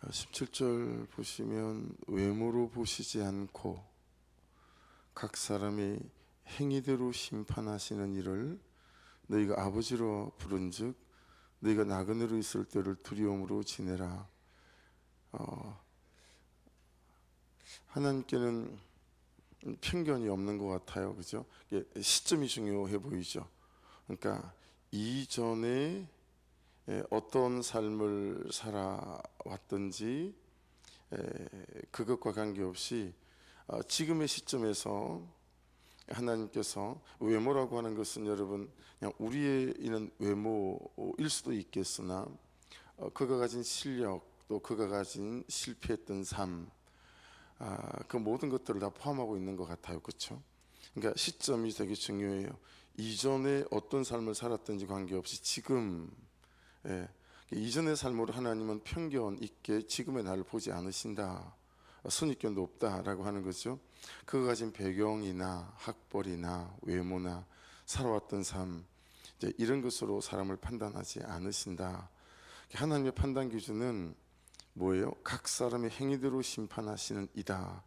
17절 보시면 외모로 보시지 않고 각 사람의 행위대로 심판하시는 이를 너희가 아버지로 부른즉 너희가 나그네로 있을 때를 두려움으로 지내라. 하나님께는 편견이 없는 것 같아요. 그죠? 시점이 중요해 보이죠. 그러니까 이전에 어떤 삶을 살아왔든지 그것과 관계없이 지금의 시점에서 하나님께서 외모라고 하는 것은 여러분 그냥 우리의 있는 외모일 수도 있겠으나 그가 가진 실력 또 그가 가진 실패했던 삶 그 모든 것들을 다 포함하고 있는 것 같아요. 그렇죠? 그러니까 시점이 되게 중요해요. 이전에 어떤 삶을 살았든지 관계없이 지금 이전의 삶으로 하나님은 편견 있게 지금의 나를 보지 않으신다. 선입견도 없다라고 하는 거죠. 그가 가진 배경이나 학벌이나 외모나 살아왔던 삶 이런 것으로 사람을 판단하지 않으신다. 하나님의 판단 기준은 뭐예요? 각 사람의 행위대로 심판하시는 이다.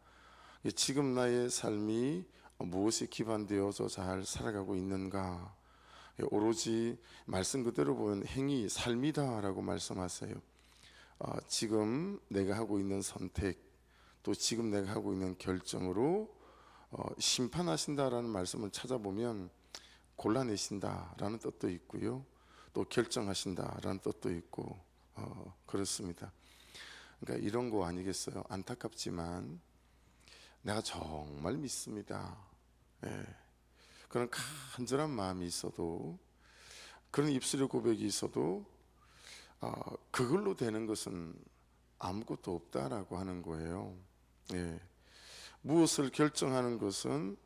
지금 나의 삶이 무엇에 기반되어서 잘 살아가고 있는가? 오로지 말씀 그대로 보면 행위, 삶이다라고 말씀하세요. 지금 내가 하고 있는 선택, 또 지금 내가 하고 있는 결정으로 심판하신다라는 말씀을 찾아보면 골라내신다라는 뜻도 있고요, 또 결정하신다라는 뜻도 있고 그렇습니다. 그러니까 이런 거 아니겠어요? 안타깝지만 내가 정말 믿습니다. 그런 간절한 마음이 있어도, 그런 입술의 고백이 있어도 그걸로 되는 것은 아무것도 없다라고 하는 거예요. 무엇을 결정하는 것은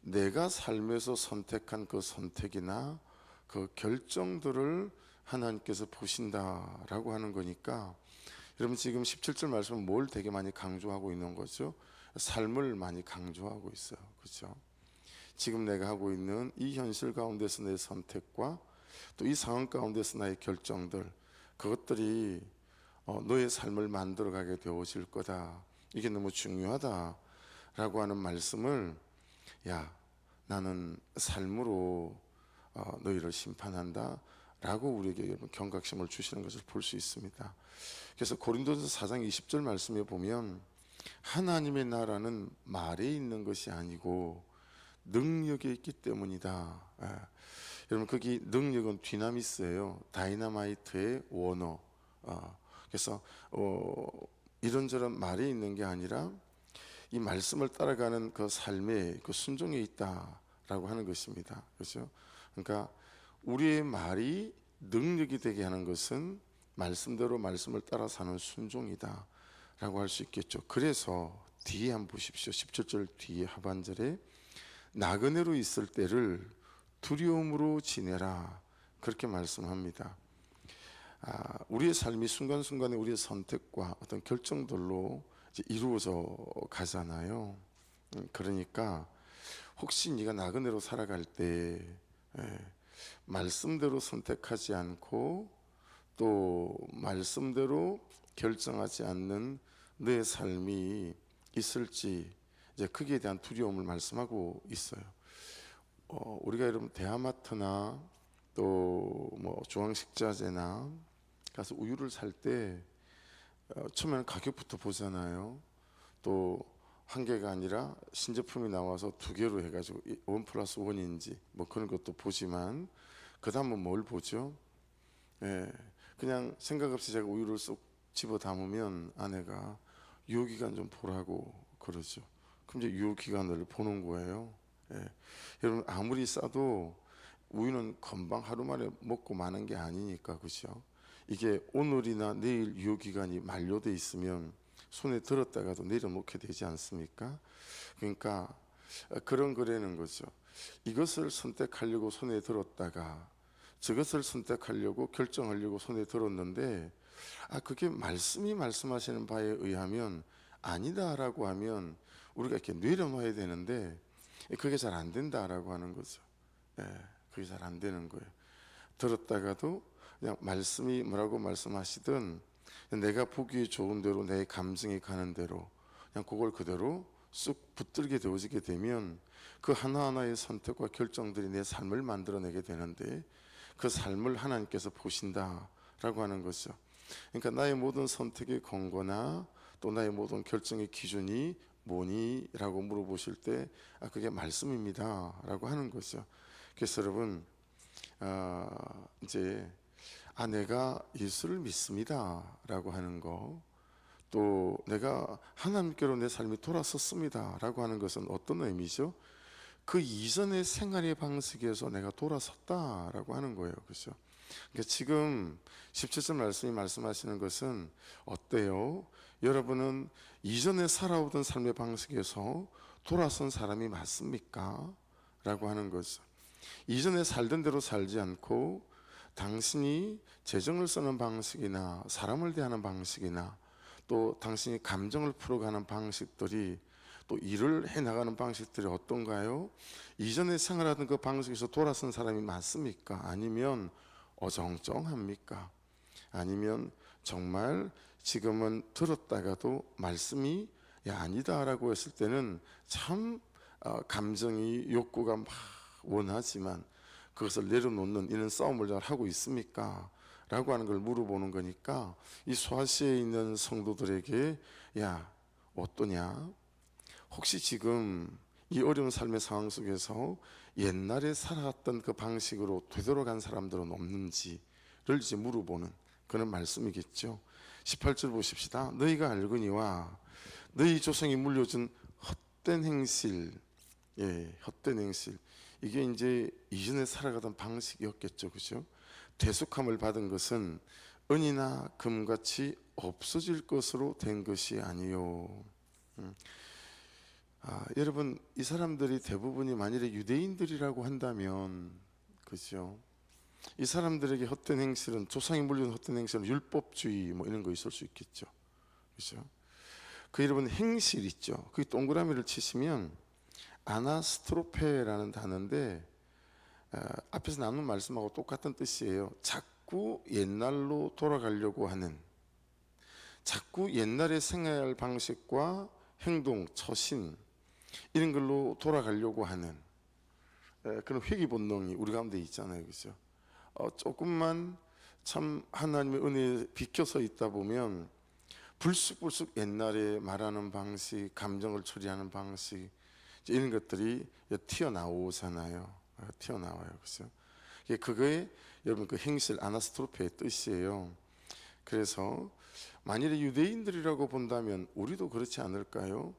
내가 삶에서 선택한 그 선택이나 그 결정들을 하나님께서 보신다라고 하는 거니까, 여러분 지금 17절 말씀은 뭘 되게 많이 강조하고 있는 거죠? 삶을 많이 강조하고 있어요. 그렇죠? 지금 내가 하고 있는 이 현실 가운데서 내 선택과 또 이 상황 가운데서 나의 결정들, 그것들이 너의 삶을 만들어가게 되어질 거다. 이게 너무 중요하다라고 하는 말씀을, 야, 나는 삶으로 너희를 심판한다 라고 우리에게 경각심을 주시는 것을 볼 수 있습니다. 그래서 고린도서 4장 20절 말씀에 보면 하나님의 나라는 말에 있는 것이 아니고 능력에 있기 때문이다. 여러분 거기 능력은 디나미스예요. 다이나마이트의 원어. 그래서 이런저런 말에 있는 게 아니라 이 말씀을 따라가는 그 삶의 그 순종에 있다라고 하는 것입니다. 그렇죠? 그러니까 우리의 말이 능력이 되게 하는 것은 말씀대로 말씀을 따라 사는 순종이다 라고 할 수 있겠죠. 그래서 뒤에 한번 보십시오. 17절 뒤에 하반절에 나그네로 있을 때를 두려움으로 지내라 그렇게 말씀합니다. 우리의 삶이 순간순간에 우리의 선택과 어떤 결정들로 이제 이루어져 가잖아요. 그러니까 혹시 네가 나그네로 살아갈 때 말씀대로 선택하지 않고 또 말씀대로 결정하지 않는 내 삶이 있을지, 이제 거기에 대한 두려움을 말씀하고 있어요. 우리가 여러분 대하마트나 또 뭐 중앙식자재나 가서 우유를 살 때 처음에는 가격부터 보잖아요. 또 한 개가 아니라 신제품이 나와서 두 개로 해가지고 1+1인지 뭐 그런 것도 보지만, 그 다음은 뭘 보죠? 그냥 생각 없이 제가 우유를 쏙 집어 담으면 아내가 유효기간 좀 보라고 그러죠. 그럼 이제 유효기간을 보는 거예요. 여러분 아무리 싸도 우유는 금방 하루 만에 먹고 마는 게 아니니까, 그렇죠? 이게 오늘이나 내일 유효기간이 만료돼 있으면 손에 들었다가도 내려놓게 되지 않습니까? 그러니까 그런 거라는 거죠. 이것을 선택하려고 손에 들었다가 저것을 선택하려고 결정하려고 손에 들었는데 그게 말씀이 말씀하시는 바에 의하면 아니다라고 하면 우리가 이렇게 내려놔야 되는데 그게 잘 안 된다라고 하는 거죠. 그게 잘 안 되는 거예요. 들었다가도 그냥 말씀이 뭐라고 말씀하시든 내가 보기 좋은 대로 내 감정이 가는 대로 그냥 그걸 그대로 쑥 붙들게 되어지게 되면 그 하나하나의 선택과 결정들이 내 삶을 만들어내게 되는데 그 삶을 하나님께서 보신다라고 하는 거죠. 그러니까 나의 모든 선택의 근거나 또 나의 모든 결정의 기준이 뭐니? 라고 물어보실 때 그게 말씀입니다 라고 하는 거죠. 그래서 여러분 이제 내가 예수를 믿습니다 라고 하는 거, 또 내가 하나님께로 내 삶이 돌아섰습니다 라고 하는 것은 어떤 의미죠? 그 이전의 생활의 방식에서 내가 돌아섰다 라고 하는 거예요. 그렇죠? 그러니까 지금 17절 말씀이 말씀하시는 것은 어때요? 여러분은 이전에 살아오던 삶의 방식에서 돌아선 사람이 맞습니까? 라고 하는 거죠. 이전에 살던 대로 살지 않고 당신이 재정을 쓰는 방식이나 사람을 대하는 방식이나 또 당신이 감정을 풀어가는 방식들이 또 일을 해나가는 방식들이 어떤가요? 이전에 생활하던 그 방식에서 돌아선 사람이 맞습니까? 아니면 어정쩡합니까? 아니면 정말 지금은 들었다가도 말씀이 아니다라고 했을 때는 참 감정이 욕구가 막 원하지만 그것을 내려놓는 이런 싸움을 잘 하고 있습니까? 라고 하는 걸 물어보는 거니까 이 소아시에 있는 성도들에게 어떠냐? 혹시 지금 이 어려운 삶의 상황 속에서 옛날에 살아왔던 그 방식으로 되돌아간 사람들은 없는지를 이제 물어보는 그런 말씀이겠죠. 18절 보십시다. 너희가 알거니와 너희 조상이 물려준 헛된 행실, 헛된 행실, 이게 이제 이전에 살아가던 방식이었겠죠, 그죠? 대속함을 받은 것은 은이나 금같이 없어질 것으로 된 것이 아니요. 여러분, 이 사람들이 대부분이 만일에 유대인들이라고 한다면, 그죠? 이 사람들에게 헛된 행실은, 조상이 물려준 헛된 행실은 율법주의 뭐 이런 거 있을 수 있겠죠, 그죠? 그 여러분 행실 있죠. 그 동그라미를 치시면 아나스트로페라는 단어인데 앞에서 나눈 말씀하고 똑같은 뜻이에요. 자꾸 옛날로 돌아가려고 하는, 자꾸 옛날의 생활 방식과 행동, 처신 이런 걸로 돌아가려고 하는 그런 회귀 본능이 우리 가운데 있잖아요, 그렇죠? 조금만 참 하나님의 은혜에 비켜서 있다 보면 불쑥불쑥 옛날에 말하는 방식, 감정을 처리하는 방식 이런 것들이 튀어나오잖아요. 튀어나와요, 그렇죠? 그거에 여러분 그 행실 아나스트로페의 뜻이에요. 그래서 만일에 유대인들이라고 본다면 우리도 그렇지 않을까요?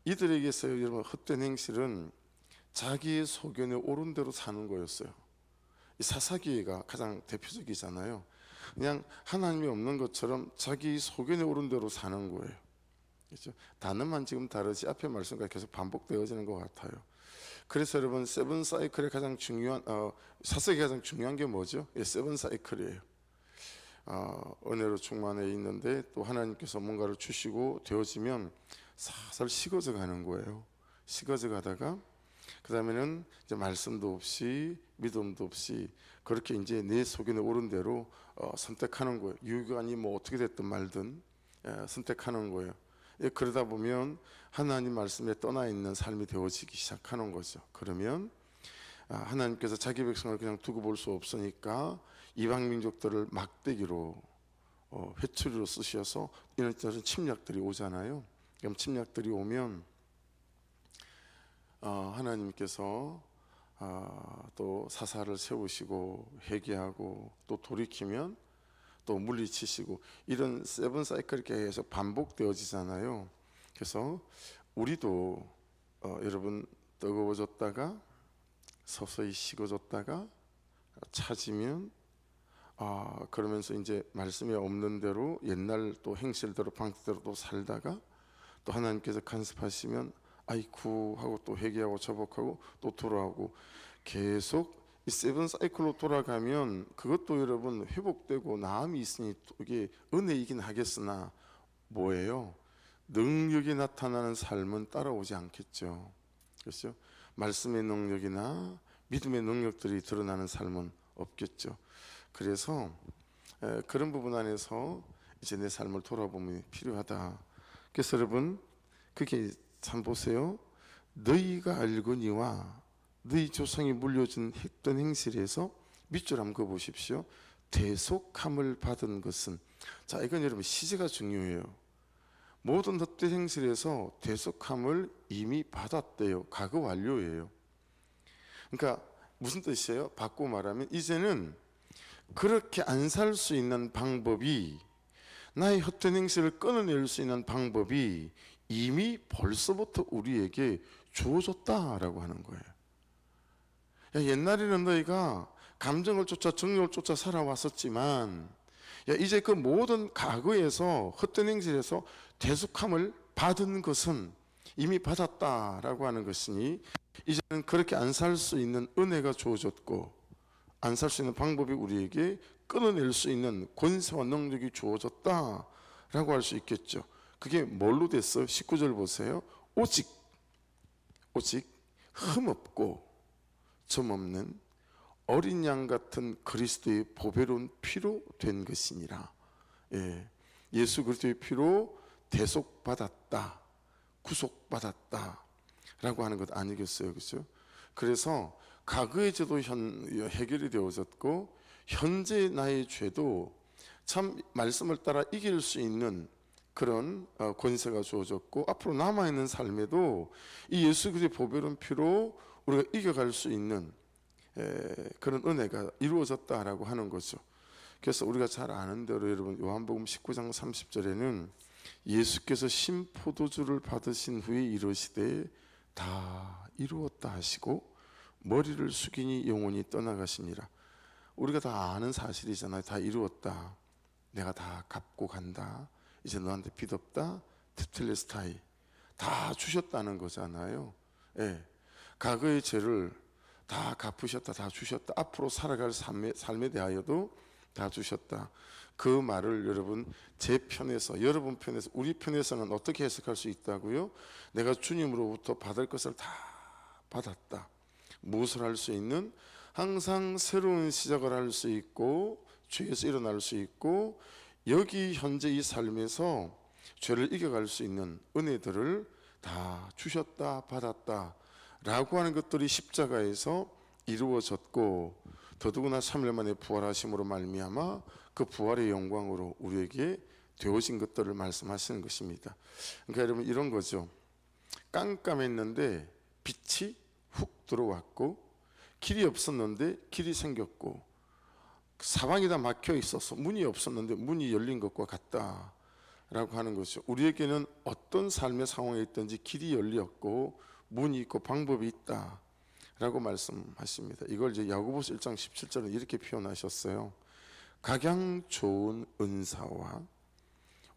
이들에게서 여러분 헛된 행실은 자기의 소견에 옳은 대로 사는 거였어요. 이 사사기가 가장 대표적이잖아요. 그냥 하나님이 없는 것처럼 자기 소견에 옳은 대로 사는 거예요. 그렇죠? 단어만 지금 다르지 앞에 말씀과 계속 반복되어지는 것 같아요. 그래서 여러분 세븐 사이클의 가장 중요한 사사기 가장 중요한 게 뭐죠? 세븐 사이클이에요. 은혜로 충만해 있는데 또 하나님께서 뭔가를 주시고 되어지면 살살 식어져 가는 거예요. 식어져 가다가 그 다음에는 이제 말씀도 없이 믿음도 없이 그렇게 이제 내 소견에 옳은 대로 선택하는 거예요. 유교관이 뭐 어떻게 됐든 말든 선택하는 거예요. 그러다 보면 하나님 말씀에 떠나 있는 삶이 되어지기 시작하는 거죠. 그러면 하나님께서 자기 백성을 그냥 두고 볼 수 없으니까 이방 민족들을 막대기로 회초리로 쓰셔서 이런 침략들이 오잖아요. 그럼 침략들이 오면 하나님께서 또 사사를 세우시고 회개하고 또 돌이키면 또 물리치시고 이런 세븐 사이클이 계속 반복되어지잖아요. 그래서 우리도 여러분 뜨거워졌다가 서서히 식어졌다가 차지면 그러면서 이제 말씀이 없는 대로 옛날 또 행실대로 방식대로 또 살다가 또 하나님께서 간섭하시면 아이쿠 하고 또 회개하고 저복하고 또 돌아오고 계속 이 세븐 사이클로 돌아가면 그것도 여러분 회복되고 나음이 있으니 이게 은혜이긴 하겠으나 뭐예요? 능력이 나타나는 삶은 따라오지 않겠죠. 그렇죠? 말씀의 능력이나 믿음의 능력들이 드러나는 삶은 없겠죠. 그래서 그런 부분 안에서 이제 내 삶을 돌아보면 필요하다. 그래서 여러분 그게 참 보세요. 너희가 알거니와 너희 조상이 물려준 했던 행실에서 밑줄 한번 그어보십시오. 대속함을 받은 것은, 자 이건 여러분 시제가 중요해요. 모든 헛된 행실에서 대속함을 이미 받았대요. 과거 완료예요. 그러니까 무슨 뜻이에요? 바꾸고 말하면 이제는 그렇게 안 살 수 있는 방법이, 나의 헛된 행실을 끊어낼 수 있는 방법이 이미 벌써부터 우리에게 주어졌다라고 하는 거예요. 야, 옛날에는 너희가 감정을 쫓아 정욕을 쫓아 살아왔었지만, 야, 이제 그 모든 과거에서 헛된 행실에서 대속함을 받은 것은 이미 받았다라고 하는 것이니, 이제는 그렇게 안 살 수 있는 은혜가 주어졌고, 안 살 수 있는 방법이 우리에게 끊어낼 수 있는 권세와 능력이 주어졌다라고 할 수 있겠죠. 그게 뭘로 됐어? 19절 보세요. 오직 흠없고 점없는 어린 양 같은 그리스도의 보배로운 피로 된 것이니라. 예, 예수 그리스도의 피로 대속받았다, 구속받았다 라고 하는 것 아니겠어요? 그렇죠? 그래서 과거의 죄도 해결이 되어졌고, 현재 나의 죄도 참 말씀을 따라 이길 수 있는 그런 권세가 주어졌고, 앞으로 남아있는 삶에도 이 예수 그리스도의 보배로운 피로 우리가 이겨갈 수 있는 그런 은혜가 이루어졌다라고 하는 거죠. 그래서 우리가 잘 아는 대로 여러분 요한복음 19장 30절에는 예수께서 신포도주를 받으신 후에 이르시되 다 이루었다 하시고 머리를 숙이니 영원히 떠나가시니라. 우리가 다 아는 사실이잖아요. 다 이루었다, 내가 다 갚고 간다, 이제 너한테 빚 없다, 테텔레스타이, 다 주셨다는 거잖아요. 예, 과거의 죄를 다 갚으셨다, 다 주셨다, 앞으로 살아갈 삶에 대하여도 다 주셨다. 그 말을 여러분 제 편에서, 여러분 편에서, 우리 편에서는 어떻게 해석할 수 있다고요? 내가 주님으로부터 받을 것을 다 받았다. 무엇을 할 수 있는, 항상 새로운 시작을 할 수 있고, 죄에서 일어날 수 있고, 여기 현재 이 삶에서 죄를 이겨갈 수 있는 은혜들을 다 주셨다, 받았다 라고 하는 것들이 십자가에서 이루어졌고, 더더구나 3일 만에 부활하심으로 말미암아 그 부활의 영광으로 우리에게 되어진 것들을 말씀하시는 것입니다. 그러니까 여러분 이런 거죠. 깜깜했는데 빛이 훅 들어왔고, 길이 없었는데 길이 생겼고, 사방이 다 막혀 있어서 문이 없었는데 문이 열린 것과 같다 라고 하는 것이죠. 우리에게는 어떤 삶의 상황에 있든지 길이 열렸고 문이 있고 방법이 있다 라고 말씀하십니다. 이걸 이제 야고보서 1장 17절은 이렇게 표현하셨어요. 각양 좋은 은사와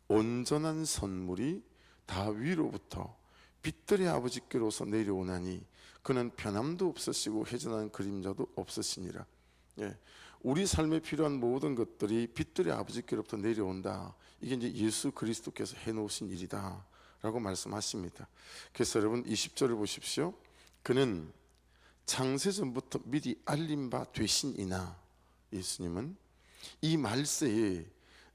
온전한 선물이 다 위로부터 빛들의 아버지께로서 내려오나니 그는 변함도 없으시고 회전하는 그림자도 없으시니라. 예, 우리 삶에 필요한 모든 것들이 빛들의 아버지께로부터 내려온다. 이게 이제 예수 그리스도께서 해놓으신 일이다 라고 말씀하십니다. 그래서 여러분 20절을 보십시오. 그는 창세전부터 미리 알림 바 되시니나, 예수님은 이 말세에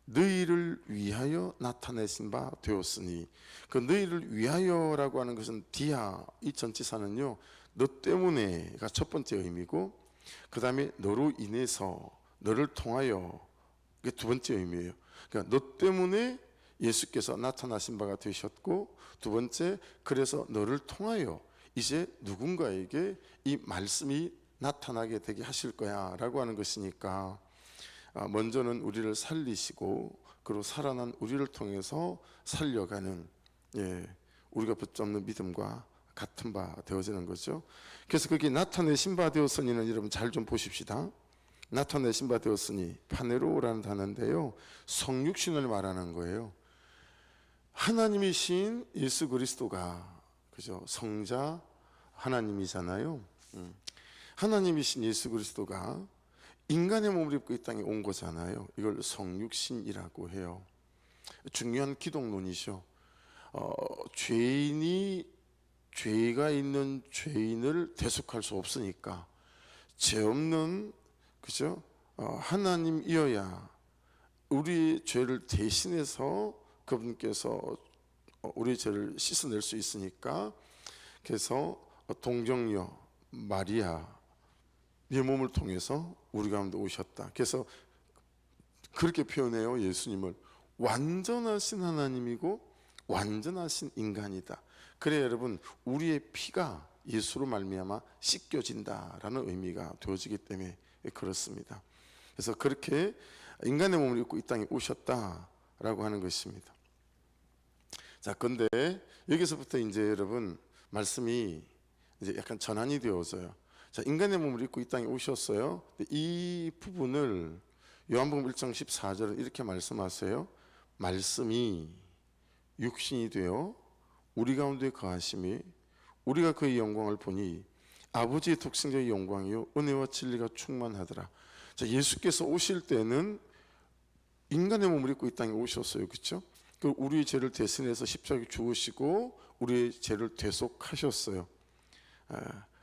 너희를 위하여 나타내신 바 되었으니, 그 너희를 위하여라고 하는 것은 디아, 이 전치사는요 너 때문에가 첫 번째 의미고, 그 다음에 너로 인해서, 너를 통하여, 그게 두 번째 의미예요. 그러니까 너 때문에 예수께서 나타나신 바가 되셨고, 두 번째, 그래서 너를 통하여 이제 누군가에게 이 말씀이 나타나게 되게 하실 거야 라고 하는 것이니까, 먼저는 우리를 살리시고 그리고 살아난 우리를 통해서 살려가는, 우리가 붙잡는 믿음과 같은 바 되어지는 거죠. 그래서 거기 나타내신 바 되었으니는 여러분 잘 좀 보십시다. 나타내신 바 되었으니 파네로라는 단어인데요, 성육신을 말하는 거예요. 하나님이신 예수 그리스도가, 그죠, 성자 하나님이잖아요. 하나님이신 예수 그리스도가 인간의 몸을 입고 이 땅에 온 거잖아요. 이걸 성육신이라고 해요. 중요한 기독론이죠. 죄가 있는 죄인을 대속할 수 없으니까 죄 없는, 그죠, 하나님이어야 우리 죄를 대신해서 그분께서 우리 죄를 씻어낼 수 있으니까, 그래서 동정녀 마리아 네 몸을 통해서 우리 가운데 오셨다. 그래서 그렇게 표현해요. 예수님을 완전하신 하나님이고 완전하신 인간이다. 그래 여러분, 우리의 피가 예수로 말미암아 씻겨진다라는 의미가 되어지기 때문에 그렇습니다. 그래서 그렇게 인간의 몸을 입고 이 땅에 오셨다라고 하는 것입니다. 자, 근데 여기서부터 이제 여러분 말씀이 이제 약간 전환이 되어져요. 자, 인간의 몸을 입고 이 땅에 오셨어요. 이 부분을 요한복음 1장 14절은 이렇게 말씀하세요. 말씀이 육신이 되어 우리 가운데 거하심이 우리가 그의 영광을 보니 아버지의 독생자의 영광이요 은혜와 진리가 충만하더라. 자, 예수께서 오실 때는 인간의 몸을 입고 이 땅에 오셨어요. 그렇죠? 우리의 죄를 대신해서 십자가에 죽으시고 우리의 죄를 대속하셨어요.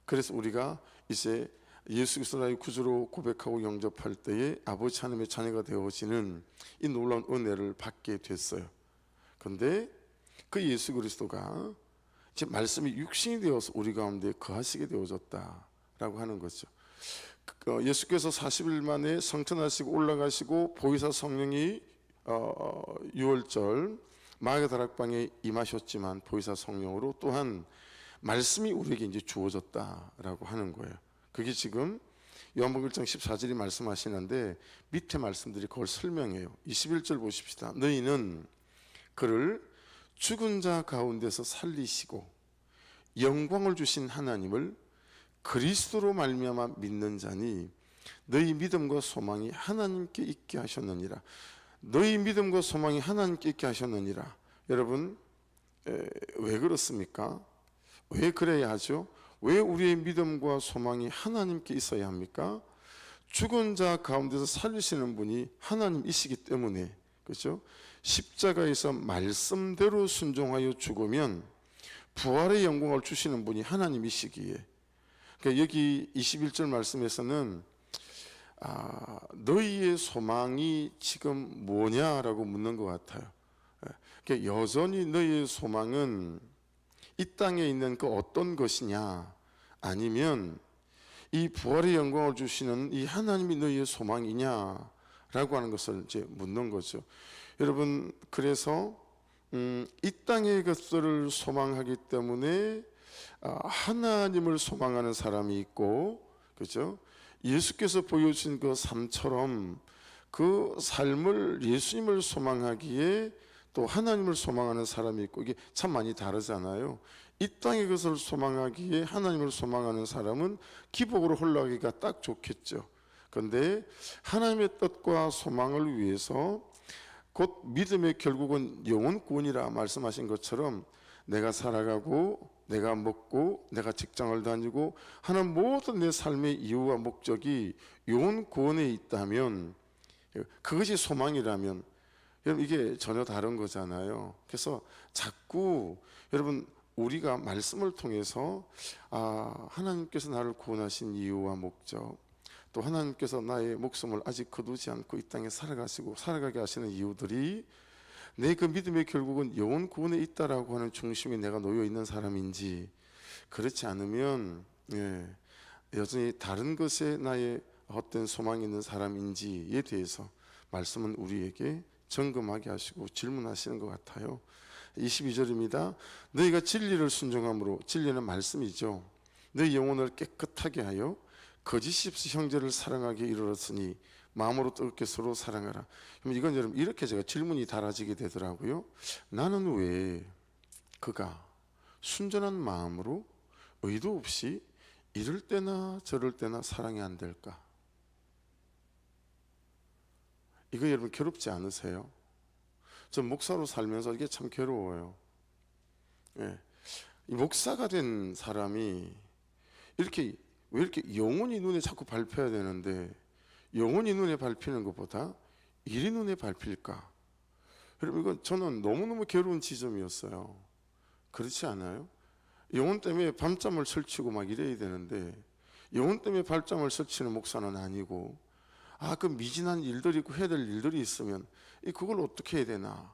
그래서 우리가 이제 예수 그리스도 나의 구주로 고백하고 영접할 때에 아버지 하나님의 자녀가 되어지는 이 놀라운 은혜를 받게 됐어요. 그런데 그 예수 그리스도가 이제 말씀이 육신이 되어서 우리 가운데 거하시게 되어졌다라고 하는 거죠. 예수께서 40일 만에 성천하시고 올라가시고 보혜사 성령이 6월절 마가 다락방에 임하셨지만 보혜사 성령으로 또한 말씀이 우리에게 이제 주어졌다라고 하는 거예요. 그게 지금 요한복음 1장 14절이 말씀하시는데 밑에 말씀들이 그걸 설명해요. 21절 보십시다. 너희는 그를 죽은 자 가운데서 살리시고 영광을 주신 하나님을 그리스도로 말미암아 믿는 자니 너희 믿음과 소망이 하나님께 있게 하셨느니라. 너희 믿음과 소망이 하나님께 있게 하셨느니라. 여러분, 왜 그렇습니까? 왜 그래야 하죠? 왜 우리의 믿음과 소망이 하나님께 있어야 합니까? 죽은 자 가운데서 살리시는 분이 하나님이시기 때문에, 그렇죠? 십자가에서 말씀대로 순종하여 죽으면 부활의 영광을 주시는 분이 하나님이시기에, 그러니까 여기 21절 말씀에서는 너희의 소망이 지금 뭐냐라고 묻는 것 같아요. 그러니까 여전히 너희의 소망은 이 땅에 있는 그 어떤 것이냐, 아니면 이 부활의 영광을 주시는 이 하나님이 너희의 소망이냐라고 하는 것을 이제 묻는 거죠. 여러분, 그래서 이 땅의 것들을 소망하기 때문에 하나님을 소망하는 사람이 있고, 그렇죠? 예수께서 보여주신 그 삶처럼 그 삶을 예수님을 소망하기에 또 하나님을 소망하는 사람이 있고, 이게 참 많이 다르잖아요. 이 땅의 것을 소망하기에 하나님을 소망하는 사람은 기복으로 흘러가기가 딱 좋겠죠. 그런데 하나님의 뜻과 소망을 위해서 곧 믿음의 결국은 영혼구원이라 말씀하신 것처럼 내가 살아가고 내가 먹고 내가 직장을 다니고 하는 모든 내 삶의 이유와 목적이 영혼구원에 있다면, 그것이 소망이라면 여러분 이게 전혀 다른 거잖아요. 그래서 자꾸 여러분 우리가 말씀을 통해서 하나님께서 나를 구원하신 이유와 목적, 또 하나님께서 나의 목숨을 아직 거두지 않고 이 땅에 살아가게 하시는 이유들이 내 그 믿음의 결국은 영혼 구원에 있다라고 하는 중심에 내가 놓여 있는 사람인지, 그렇지 않으면 여전히 다른 것에 나의 헛된 소망이 있는 사람인지에 대해서 말씀은 우리에게 점검하게 하시고 질문하시는 것 같아요. 22절입니다. 너희가 진리를 순종함으로, 진리는 말씀이죠. 너희 영혼을 깨끗하게 하여 거짓이 없이 형제를 사랑하게 이르렀으니 마음으로 뜨겁게 서로 사랑하라. 이건 여러분 이렇게 제가 질문이 달아지게 되더라고요. 나는 왜 그가 순전한 마음으로 의도 없이 이럴 때나 저럴 때나 사랑이 안 될까? 이거 여러분 괴롭지 않으세요? 저 목사로 살면서 이게 참 괴로워요. 이 목사가 된 사람이 이렇게 왜 이렇게 영혼이 눈에 자꾸 밟혀야 되는데 영혼이 눈에 밟히는 것보다 일이 눈에 밟힐까? 여러분 이건 저는 너무너무 괴로운 지점이었어요. 그렇지 않아요? 영혼 때문에 밤잠을 설치고 막 이래야 되는데 영혼 때문에 밤잠을 설치는 목사는 아니고, 그 미진한 일들이 있고 해야 될 일들이 있으면 그걸 어떻게 해야 되나,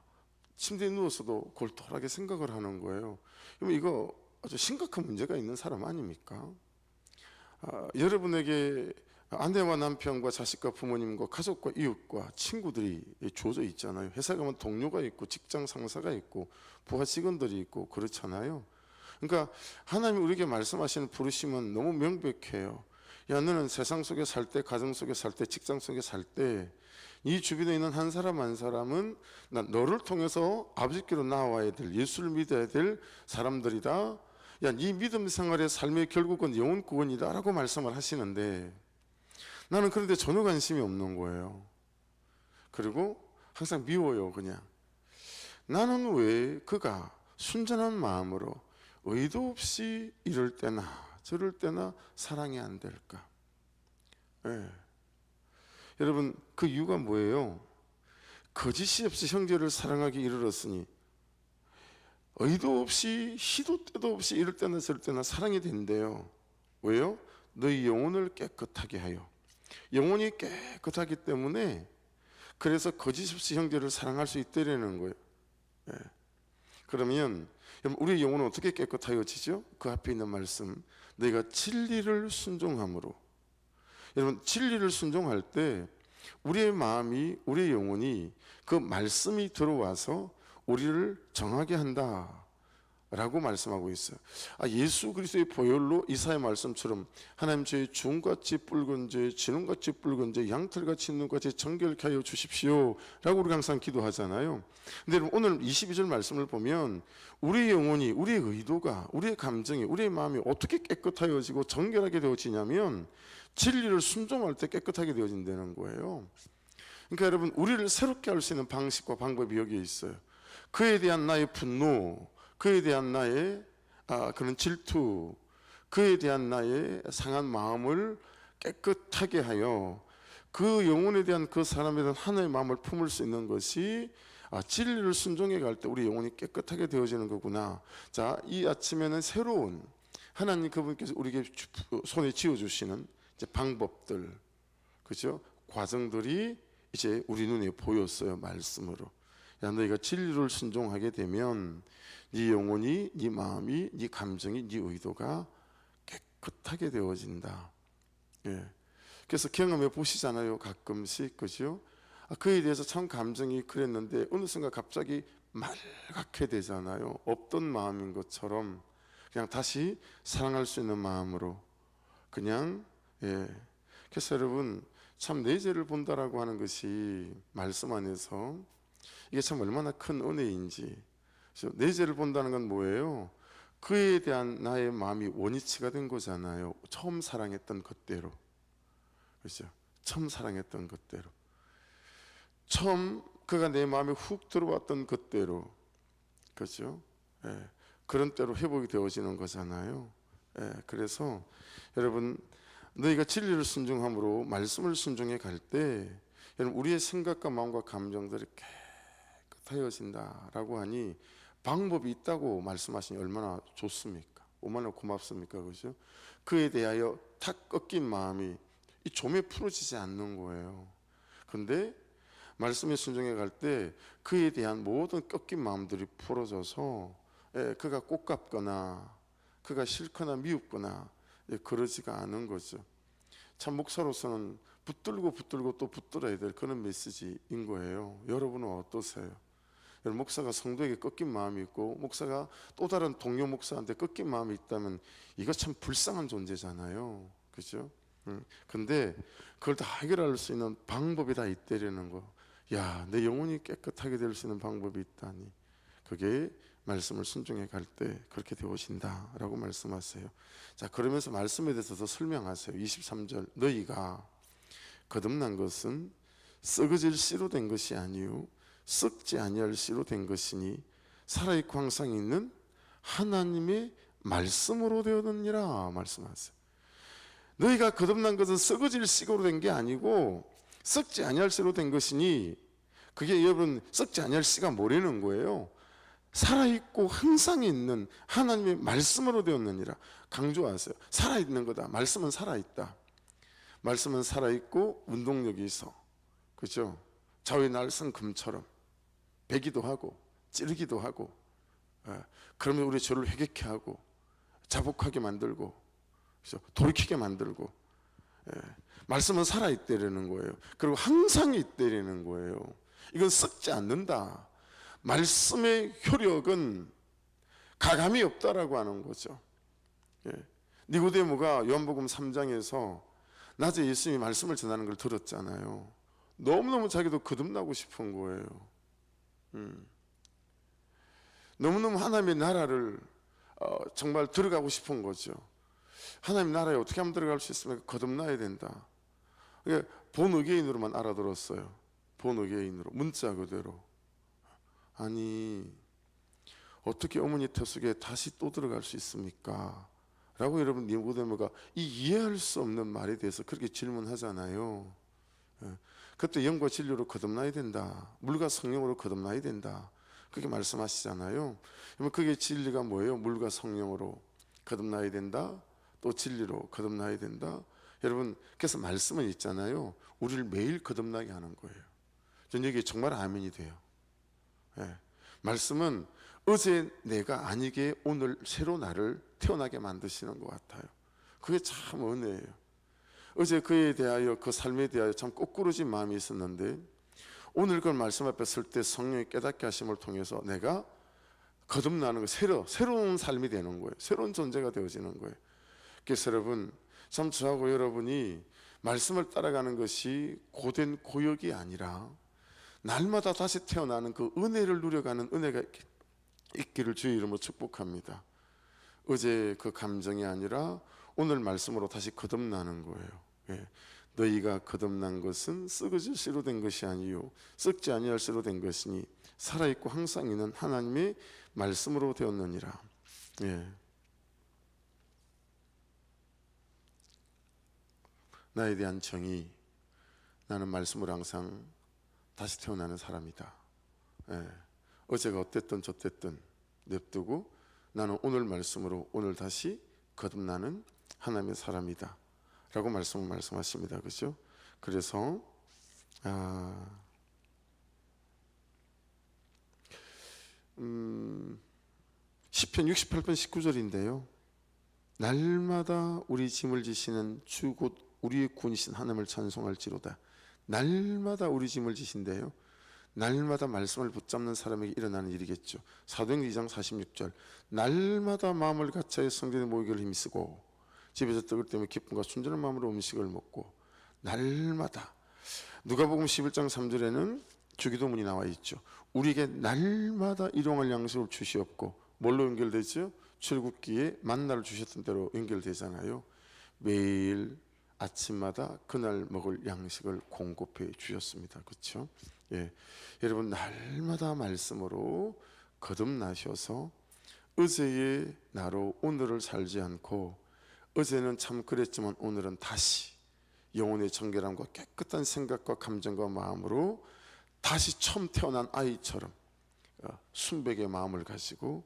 침대에 누워서도 골똘하게 생각을 하는 거예요. 그럼 이거 아주 심각한 문제가 있는 사람 아닙니까? 여러분에게 아내와 남편과 자식과 부모님과 가족과 이웃과 친구들이 주어져 있잖아요. 회사 가면 동료가 있고 직장 상사가 있고 부하 직원들이 있고 그렇잖아요. 그러니까 하나님이 우리에게 말씀하시는 부르심은 너무 명백해요. 야, 너는 세상 속에 살 때, 가정 속에 살 때, 직장 속에 살 때 이 주변에 있는 한 사람 한 사람은 너를 통해서 아버지께로 나와야 될, 예수를 믿어야 될 사람들이다. 야, 네 믿음 생활의 삶의 결국은 영혼 구원이다 라고 말씀을 하시는데, 나는 그런데 전혀 관심이 없는 거예요. 그리고 항상 미워요. 그냥 나는 왜 그가 순전한 마음으로 의도 없이 이럴 때나 저럴 때나 사랑이 안 될까? 여러분, 그 이유가 뭐예요? 거짓이 없이 형제를 사랑하기 이르렀으니 의도 없이 시도 때도 없이 이럴 때나 저럴 때나 사랑이 된대요. 왜요? 너희 영혼을 깨끗하게 하여. 영혼이 깨끗하기 때문에 그래서 거짓 없이 형제를 사랑할 수 있다라는 거예요. 그러면 우리의 영혼은 어떻게 깨끗하여지죠? 그 앞에 있는 말씀, 너희가 진리를 순종함으로. 여러분, 진리를 순종할 때 우리의 마음이, 우리의 영혼이 그 말씀이 들어와서 우리를 정하게 한다 라고 말씀하고 있어요. 예수 그리스도의 보혈로 이사야 말씀처럼 하나님 저의 주홍같이 붉은 죄, 진홍같이 붉은 죄, 양털같이 있는 것같이 정결케 하여 주십시오 라고 우리가 항상 기도하잖아요. 근데 여러분, 오늘 22절 말씀을 보면 우리의 영혼이, 우리의 의도가, 우리의 감정이, 우리의 마음이 어떻게 깨끗하여지고 정결하게 되어지냐면 진리를 순종할 때 깨끗하게 되어진다는 거예요. 그러니까 여러분, 우리를 새롭게 할 수 있는 방식과 방법이 여기에 있어요. 그에 대한 나의 분노, 그에 대한 나의 그런 질투, 그에 대한 나의 상한 마음을 깨끗하게 하여 그 영혼에 대한, 그 사람에 대한 하나의 마음을 품을 수 있는 것이 진리를 순종해 갈 때 우리 영혼이 깨끗하게 되어지는 거구나. 자, 이 아침에는 새로운 하나님 그분께서 우리에게 손에 쥐어주시는 이제 방법들, 그죠? 과정들이 이제 우리 눈에 보였어요. 말씀으로. 야, 너희가 진리를 순종하게 되면 네 영혼이, 네 마음이, 네 감정이, 네 의도가 깨끗하게 되어진다. 그래서 경험해 보시잖아요. 가끔씩, 그죠? 그에 대해서 참 감정이 그랬는데 어느 순간 갑자기 맑게 되잖아요. 없던 마음인 것처럼 그냥 다시 사랑할 수 있는 마음으로 그냥. 그래서 여러분, 참 내 죄를 본다라고 하는 것이 말씀 안에서 이게 참 얼마나 큰 은혜인지. 내 죄를 본다는 건 뭐예요? 그에 대한 나의 마음이 원위치가 된 거잖아요. 처음 사랑했던 그때로, 그렇죠? 처음 사랑했던 그때로, 처음 그가 내 마음에 훅 들어왔던 그때로, 그렇죠? 그런 때로 회복이 되어지는 거잖아요. 그래서 여러분, 너희가 진리를 순종함으로 말씀을 순종해 갈 때 여러분, 우리의 생각과 마음과 감정들이 깨끗해진다라고 하니 방법이 있다고 말씀하시니 얼마나 좋습니까? 얼마나 고맙습니까? 그죠? 그에 대하여 탁 꺾인 마음이 이 좀에 풀어지지 않는 거예요. 근데 말씀에 순종해 갈 때 그에 대한 모든 꺾인 마음들이 풀어져서 그가 꼴깝거나 그가 싫거나 미흡거나 그러지가 않은 거죠. 참 목사로서는 붙들고 또 붙들어야 될 그런 메시지인 거예요. 여러분은 어떠세요? 여러분, 목사가 성도에게 꺾인 마음이 있고 목사가 또 다른 동료 목사한테 꺾인 마음이 있다면 이거 참 불쌍한 존재잖아요. 그죠? 근데 그걸 다 해결할 수 있는 방법이 다 있다라는 거. 야, 내 영혼이 깨끗하게 될 수 있는 방법이 있다니. 그게 말씀을 순종해 갈 때 그렇게 되어진다라고 말씀하세요. 자, 그러면서 말씀에 대해서 더 설명하세요. 23절, 너희가 거듭난 것은 썩어질 씨로 된 것이 아니요 썩지 아니할 씨로 된 것이니 살아있고 항상 있는 하나님의 말씀으로 되었느니라 말씀하세요. 너희가 거듭난 것은 썩어질 씨로 된 게 아니고 썩지 아니할 씨로 된 것이니, 그게 여러분 썩지 아니할 씨가 뭐라는 거예요? 살아있고 항상 있는 하나님의 말씀으로 되었느니라. 강조하세요. 살아있는 거다. 말씀은 살아있다. 말씀은 살아있고 운동력이 있어. 그죠? 좌우의 날선 금처럼 베기도 하고 찌르기도 하고, 그러면 우리 죄를 회개케 하고 자복하게 만들고, 그죠? 돌이키게 만들고. 말씀은 살아있다라는 거예요. 그리고 항상 있다라는 거예요. 이건 썩지 않는다. 말씀의 효력은 가감이 없다라고 하는 거죠. 니고데모가 요한복음 3장에서 낮에 예수님이 말씀을 전하는 걸 들었잖아요. 너무너무 자기도 거듭나고 싶은 거예요. 너무너무 하나님의 나라를 정말 들어가고 싶은 거죠. 하나님 나라에 어떻게 하면 들어갈 수 있습니까? 거듭나야 된다. 본의계인으로만 알아들었어요. 본의계인으로, 문자 그대로. 아니, 어떻게 어머니 태 속에 다시 또 들어갈 수 있습니까? 라고 여러분 니고데모가 이 이해할 수 없는 말에 대해서 그렇게 질문하잖아요. 그때 영과 진리로 거듭나야 된다. 물과 성령으로 거듭나야 된다. 그렇게 말씀하시잖아요. 그러면 그게 진리가 뭐예요? 물과 성령으로 거듭나야 된다. 또 진리로 거듭나야 된다. 여러분, 그래서 말씀은 있잖아요. 우리를 매일 거듭나게 하는 거예요. 전 여기 정말 아멘이 돼요. 말씀은 어제 내가 아니게 오늘 새로 나를 태어나게 만드시는 것 같아요. 그게 참 은혜예요. 어제 그에 대하여, 그 삶에 대하여 참 꼬꾸러진 마음이 있었는데 오늘 그 말씀 앞에 설 때 성령의 깨닫게 하심을 통해서 내가 거듭나는 거, 새로운 삶이 되는 거예요. 새로운 존재가 되어지는 거예요. 그래서 여러분, 참 저하고 여러분이 말씀을 따라가는 것이 고된 고역이 아니라 날마다 다시 태어나는 그 은혜를 누려가는 은혜가 있기를 주의 이름으로 축복합니다. 어제 그 감정이 아니라 오늘 말씀으로 다시 거듭나는 거예요. 너희가 거듭난 것은 썩어질 씨로 된 것이 아니요 썩지 아니할 씨로 된 것이니 살아있고 항상 있는 하나님의 말씀으로 되었느니라. 나에 대한 정의, 나는 말씀으로 항상 다시 태어나는 사람이다. 어제가 어땠든 저땠든 냅두고 나는 오늘 말씀으로 오늘 다시 거듭나는 하나님의 사람이다 라고 말씀하십니다. 그죠? 그래서 시편 68편 19절인데요 날마다 우리 짐을 지시는 주 곧 우리의 구원이신 하나님을 찬송할지로다. 날마다 우리 짐을 지신대요. 날마다 말씀을 붙잡는 사람에게 일어나는 일이겠죠. 사도행전 2장 46절 날마다 마음을 같이하여 성전에 모이기를 힘쓰고 집에서 떡을 떼며 기쁨과 순전한 마음으로 음식을 먹고. 날마다. 누가복음 11장 3절에는 주기도문이 나와 있죠. 우리에게 날마다 일용할 양식을 주시옵고. 뭘로 연결되죠? 출국기에 만나를 주셨던 대로 연결되잖아요. 매일 아침마다 그날 먹을 양식을 공급해 주셨습니다. 그렇죠? 여러분 날마다 말씀으로 거듭나셔서 어제의 나로 오늘을 살지 않고 어제는 참 그랬지만 오늘은 다시 영혼의 정결함과 깨끗한 생각과 감정과 마음으로 다시 처음 태어난 아이처럼 순백의 마음을 가지고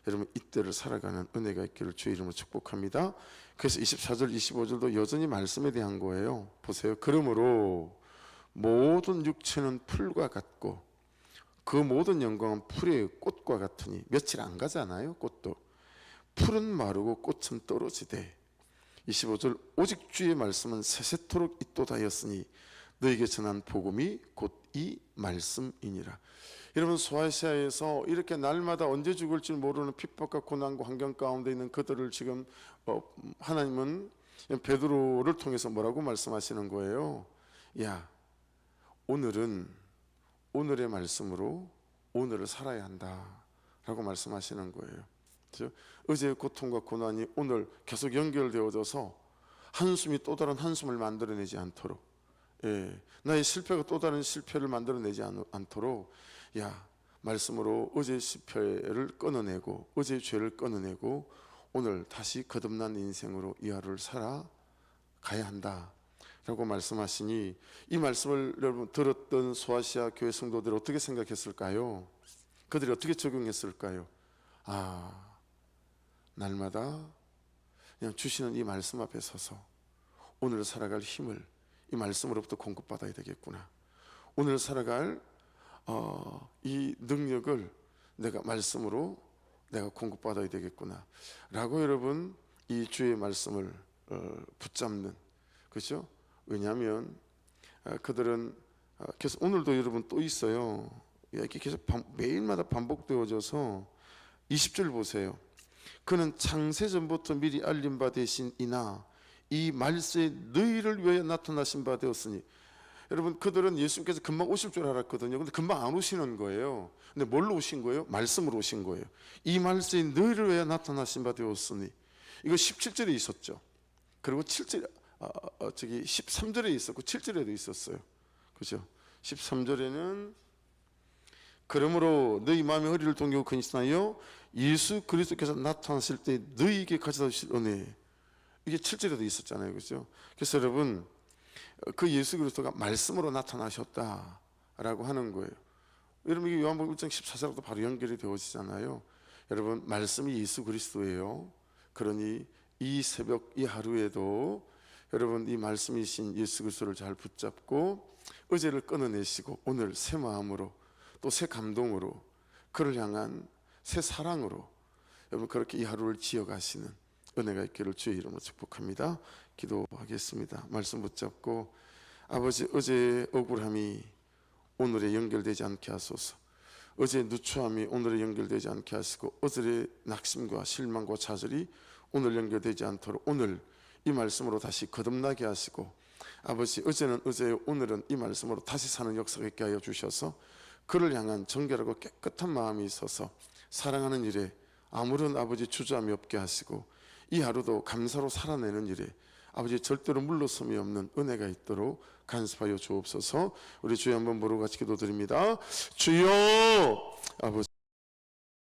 여러분 이때를 살아가는 은혜가 있기를 주의 이름으로 축복합니다. 그래서 24절 25절도 여전히 말씀에 대한 거예요. 보세요. 그러므로 모든 육체는 풀과 같고 그 모든 영광은 풀의 꽃과 같으니 며칠 안 가잖아요. 꽃도 풀은 마르고 꽃은 떨어지되 25절 오직 주의 말씀은 세세토록 있도다였으니 너에게 전한 복음이 곧 이 말씀이니라. 여러분 소아시아에서 이렇게 날마다 언제 죽을지 모르는 핍박과 고난과 환경 가운데 있는 그들을 지금 하나님은 베드로를 통해서 뭐라고 말씀하시는 거예요? 야 오늘은 오늘의 말씀으로 오늘을 살아야 한다 라고 말씀하시는 거예요. 그렇죠? 어제의 고통과 고난이 오늘 계속 연결되어져서 한숨이 또 다른 한숨을 만들어내지 않도록 나의 실패가 또 다른 실패를 만들어내지 않도록 말씀으로 어제의 실패를 끊어내고 어제의 죄를 끊어내고 오늘 다시 거듭난 인생으로 이 하루를 살아가야 한다 라고 말씀하시니 이 말씀을 여러분 들었던 소아시아 교회 성도들이 어떻게 생각했을까요? 그들이 어떻게 적용했을까요? 날마다 그냥 주시는 이 말씀 앞에 서서 오늘 살아갈 힘을 이 말씀으로부터 공급받아야 되겠구나. 오늘 살아갈 이 능력을 내가 말씀으로 내가 공급받아야 되겠구나 라고 여러분 이 주의 말씀을 붙잡는, 그렇죠? 왜냐하면 그들은 계속 오늘도 여러분 또 있어요. 이렇게 계속 매일마다 반복되어져서 20절 보세요. 그는 창세전부터 미리 알린 바 되신 이나 이 말세에 너희를 위하여 나타나신 바 되었으니. 여러분 그들은 예수님께서 금방 오실 줄 알았거든요. 근데 금방 안 오시는 거예요. 근데 뭘로 오신 거예요? 말씀으로 오신 거예요. 이 말세에 너희를 위하여 나타나신 바 되었으니. 이거 17절에 있었죠. 그리고 7절, 13절에 있었고 7절에도 있었어요. 그죠? 13절에는 그러므로 너희 마음의 허리를 동이고 근신하여 예수 그리스도께서 나타나실 때 너희에게 가져다 주실 은혜. 이게 7절에도 있었잖아요. 그죠? 그래서 여러분 그 예수 그리스도가 말씀으로 나타나셨다라고 하는 거예요. 여러분 이게 요한복음 1장 14절하고도 바로 연결이 되어지잖아요. 여러분 말씀이 예수 그리스도예요. 그러니 이 새벽 이 하루에도 여러분 이 말씀이신 예수 그리스도를 잘 붙잡고 어제를 끊어내시고 오늘 새 마음으로 또 새 감동으로 그를 향한 새 사랑으로 여러분 그렇게 이 하루를 지어가시는 은혜가 있기를 주의 이름으로 축복합니다. 기도하겠습니다. 말씀 붙잡고 아버지 어제의 억울함이 오늘에 연결되지 않게 하소서. 어제의 누추함이 오늘에 연결되지 않게 하시고 어제의 낙심과 실망과 좌절이 오늘 연결되지 않도록 오늘 이 말씀으로 다시 거듭나게 하시고 아버지 어제는 어제요 오늘은 이 말씀으로 다시 사는 역사가 있게 하여 주셔서 그를 향한 정결하고 깨끗한 마음이 있어서 사랑하는 일에 아무런 아버지 주저함이 없게 하시고 이 하루도 감사로 살아내는 일에 아버지 절대로 물러섬이 없는 은혜가 있도록 간섭하여 주옵소서. 우리 주여 한번 부르고 같이 기도드립니다. 주여 아버지